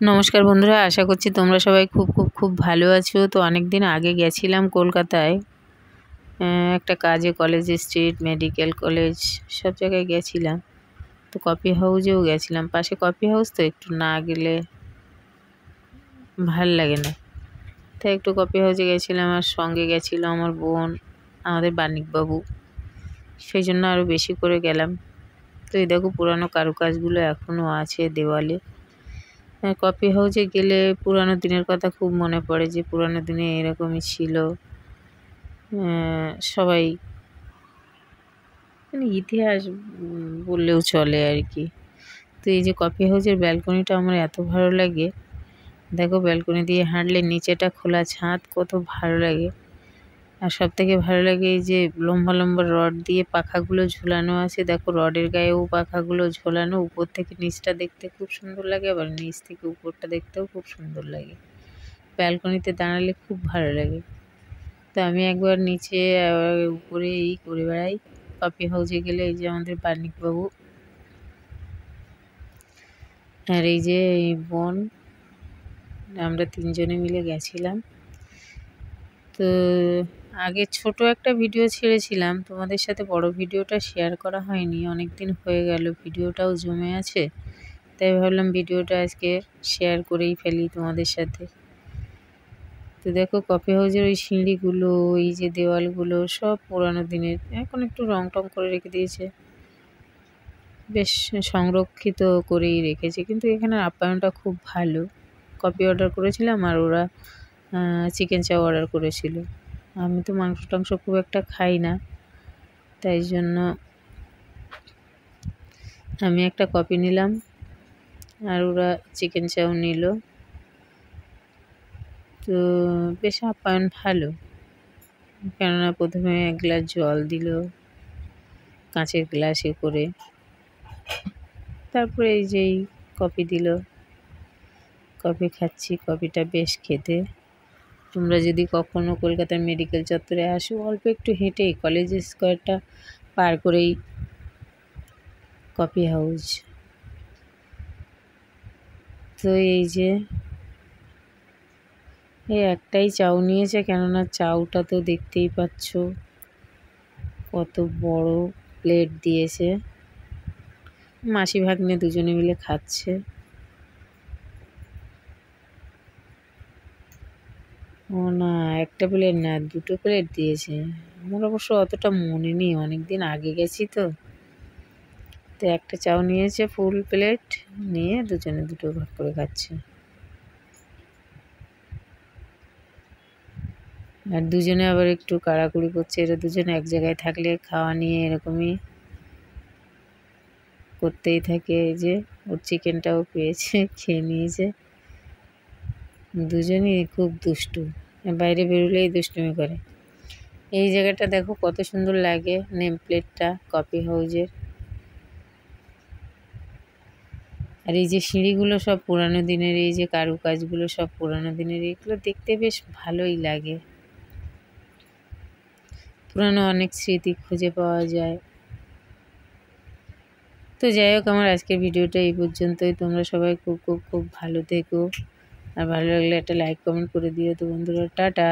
নমস্কার বন্ধুরা, আশা করছি তোমরা সবাই খুব ভালো আছো। তো অনেক দিন আগে গেছিলাম কলকাতায় একটা কাজে, কলেজ স্ট্রিট, মেডিকেল কলেজ সব জায়গায় গেছিলাম। তো কফি হাউসেও গেছিলাম, পাশে কফি হাউস, তো একটু না গেলে ভাল লাগে না। তাই একটু কফি হাউসে গেছিলাম, আর সঙ্গে গেছিলো আমার বোন, আমাদের বাণিকবাবু, সেই জন্য আরও বেশি করে গেলাম। তো এই দেখো পুরানো কারুকাজগুলো এখনও আছে দেওয়ালে। কফি হাউসে গেলে পুরানো দিনের কথা খুব মনে পড়ে, যে পুরানো দিনে এরকমই ছিল। সবাই মানে ইতিহাস বললেও চলে আর কি। তো এই যে কফি হাউসের ব্যালকনিটা আমার এত ভালো লাগে। দেখো ব্যালকনি দিয়ে হাঁটলে নিচেটা খোলা ছাদ, কত ভালো লাগে। আর সব থেকে ভালো লাগে এই যে লম্বা লম্বা রড দিয়ে পাখাগুলো ঝুলানো আছে। দেখো রডের গায়েও পাখাগুলো ঝোলানো, উপর থেকে নিচটা দেখতে খুব সুন্দর লাগে, আবার নিচ থেকে উপরটা দেখতেও খুব সুন্দর লাগে। ব্যালকনিতে দাঁড়ালে খুব ভালো লাগে। তো আমি একবার নিচে উপরে করে বেড়াই। কফি হাউসে গেলে এই যে আমাদের বাণিকবাবু আর এই যে এই বোন, আমরা তিনজনে মিলে গেছিলাম। তো আগে ছোট একটা ভিডিও ছেড়েছিলাম তোমাদের সাথে, বড় ভিডিওটা শেয়ার করা হয়নি, অনেক দিন হয়ে গেল, ভিডিওটাও জমে আছে। তাই ভাবলাম ভিডিওটা আজকে শেয়ার করেই ফেলি তোমাদের সাথে। তো দেখো কফি হাউসের ওই সিঁড়িগুলো, এই যে দেওয়ালগুলো সব পুরানো দিনের, এখন একটু রং টং করে রেখে দিয়েছে, বেশ সংরক্ষিত করেই রেখেছে, কিন্তু এখানে আপ্যায়নটা খুব ভালো। কফি অর্ডার করেছিলাম আর ওরা চিকেন চাও অর্ডার করেছিল। আমি তো মাংস টাংস খুব একটা খাই না, তাই জন্য আমি একটা কফি নিলাম আর ওরা চিকেন চাও নিল। তো বেশ আপ্যায়ন ভালো, কেননা প্রথমে এক গ্লাস জল দিল কাঁচের গ্লাসে করে, তারপরে এই যেই কফি দিল, কফি খাচ্ছি। কফিটা বেশ খেতে। তোমরা যদি কখনো কলকাতার মেডিকেল চত্বরে আসো, অল্প একটু হেঁটেই কলেজ স্কোয়ারটা পার করেই কফি হাউস। তো এই যে এই একটাই চাউ নিয়েছে, কেননা চাউটা তো দেখতেই পাচ্ছ কত বড় প্লেট দিয়েছে। মাসি ভাগ্নে দুজনে মিলে খাচ্ছে। ও না, একটা প্লেট না, দুটো প্লেট দিয়েছে। আমার অবশ্য অতটা মনে নেই, অনেকদিন আগে গেছি তো। তো একটা চাউ নিয়েছে ফুল প্লেট, নিয়ে দুজনে দুটো ভাগ করে খাচ্ছে। আর দুজনে আবার একটু কাড়াকুড়ি করছে। এরা দুজনে এক জায়গায় থাকলে খাওয়া নিয়ে এরকমই করতেই থাকে। এই যে ওর চিকেনটাও পেয়েছে, খেয়ে নিয়েছে। দুজনই খুব দুষ্টু, বাইরে বেরোলেই দুষ্টুমি করে। এই জায়গাটা দেখো কত সুন্দর লাগে, নেম প্লেটটা কফি হাউসের। আর এই যে সিঁড়িগুলো সব পুরানো দিনের, এই যে কারুকাজগুলো সব পুরানো দিনের, এগুলো দেখতে বেশ ভালোই লাগে। পুরানো অনেক স্মৃতি খুঁজে পাওয়া যায়। তো যাই হোক, আমার আজকের ভিডিওটা এই পর্যন্তই। তোমরা সবাই খুব ভালো থেকো, আর ভালো লাগলে একটা লাইক কমেন্ট করে দিও। তো বন্ধুরা, টাটা।